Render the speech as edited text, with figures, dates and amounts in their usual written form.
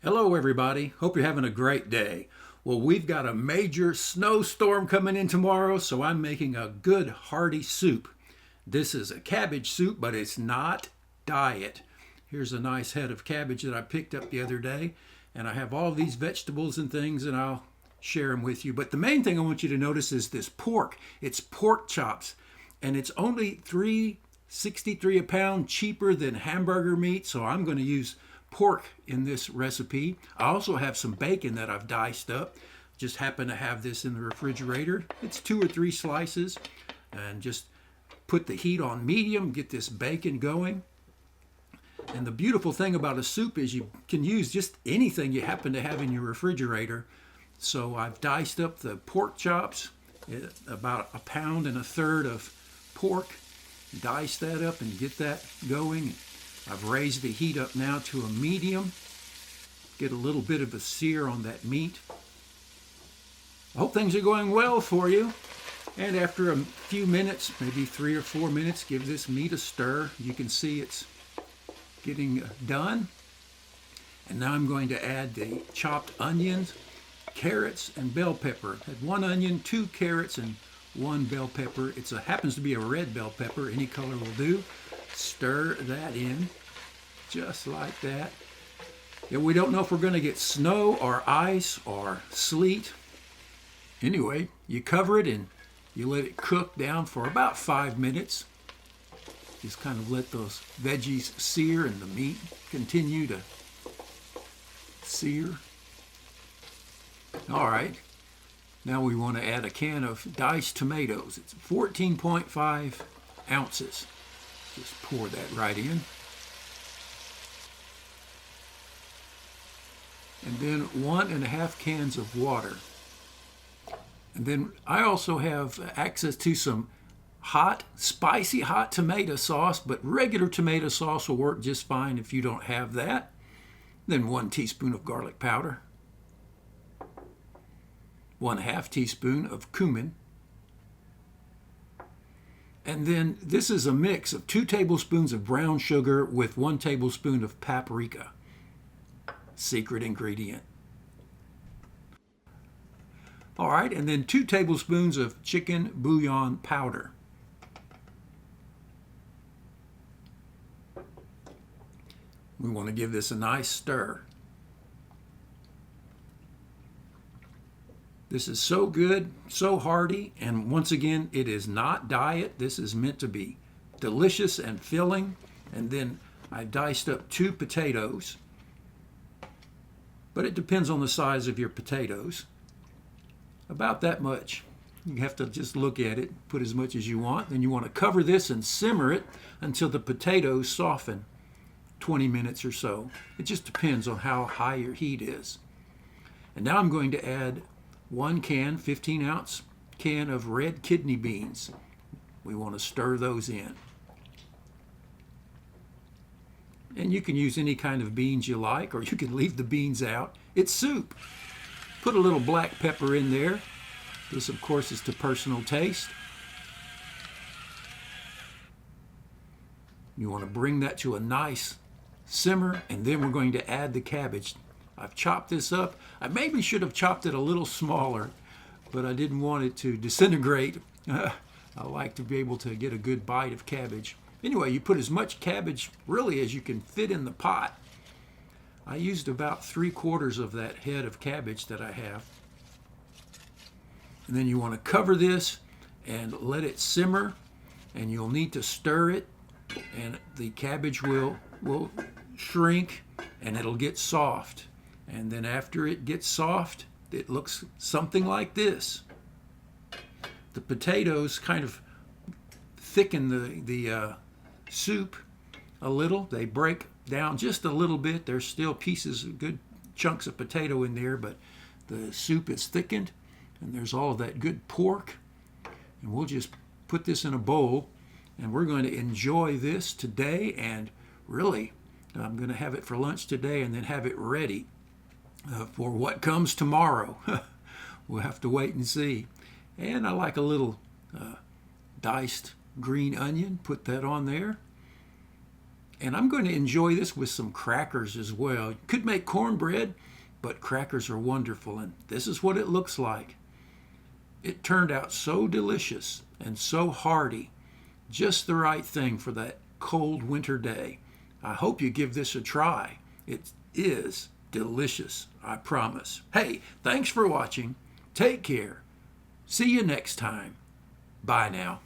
Hello, everybody. Hope you're having a great day. Well, we've got a major snowstorm coming in tomorrow, so I'm making a good hearty soup. This is a cabbage soup, but it's not diet. Here's a nice head of cabbage that I picked up the other day, and I have all these vegetables and things, and I'll share them with you. But the main thing I want you to notice is this pork. It's pork chops, and it's only $3.63 a pound, cheaper than hamburger meat, so I'm going to use pork in this recipe. I also have some bacon that I've diced up. Just happen to have this in the refrigerator. It's 2 or 3 slices, and just put the heat on medium, get this bacon going. And the beautiful thing about a soup is you can use just anything you happen to have in your refrigerator. So I've diced up the pork chops, about 1.33 pounds of pork. Dice that up and get that going. I've raised the heat up now to a medium. Get a little bit of a sear on that meat. I hope things are going well for you. And after a few minutes, maybe 3 or 4 minutes, give this meat a stir. You can see it's getting done. And now I'm going to add the chopped onions, carrots, and bell pepper. I had 1 onion, 2 carrots, and 1 bell pepper. It happens to be a red bell pepper. Any color will do. Stir that in just like that. And we don't know if we're going to get snow or ice or sleet. Anyway, you cover it and you let it cook down for about 5 minutes. Just kind of let those veggies sear and the meat continue to sear. All right. Now we want to add a can of diced tomatoes. It's 14.5 ounces. Just pour that right in. And then 1.5 cans of water. And then I also have access to some spicy hot tomato sauce, but regular tomato sauce will work just fine if you don't have that. Then 1 teaspoon of garlic powder. 1/2 teaspoon of cumin. And then this is a mix of 2 tablespoons of brown sugar with 1 tablespoon of paprika. Secret ingredient. All right, and then 2 tablespoons of chicken bouillon powder. We want to give this a nice stir. This is so good, so hearty, and once again, it is not diet. This is meant to be delicious and filling. And then I diced up 2 potatoes, but it depends on the size of your potatoes. About that much. You have to just look at it, put as much as you want. Then you want to cover this and simmer it until the potatoes soften, 20 minutes or so. It just depends on how high your heat is. And now I'm going to add 1 can, 15-ounce can of red kidney beans. We want to stir those in. And you can use any kind of beans you like, or you can leave the beans out. It's soup. Put a little black pepper in there. This, of course, is to personal taste. You want to bring that to a nice simmer, and then we're going to add the cabbage. I've chopped this up. I maybe should have chopped it a little smaller, but I didn't want it to disintegrate. I like to be able to get a good bite of cabbage. Anyway, you put as much cabbage really as you can fit in the pot. I used about 3/4 of that head of cabbage that I have. And then you want to cover this and let it simmer, and you'll need to stir it, and the cabbage will shrink and it'll get soft. And then after it gets soft, it looks something like this. The potatoes kind of thicken the soup a little. They break down just a little bit. There's still pieces, good chunks of potato in there, but the soup is thickened, and there's all that good pork. And we'll just put this in a bowl, and we're going to enjoy this today. And really, I'm going to have it for lunch today and then have it ready for what comes tomorrow. We'll have to wait and see. And I like a little diced green onion. Put that on there. And I'm going to enjoy this with some crackers as well. You could make cornbread, but crackers are wonderful, and this is what it looks like. It turned out so delicious and so hearty, just the right thing for that cold winter day. I hope you give this a try. It is delicious, I promise. Hey, thanks for watching. Take care. See you next time. Bye now.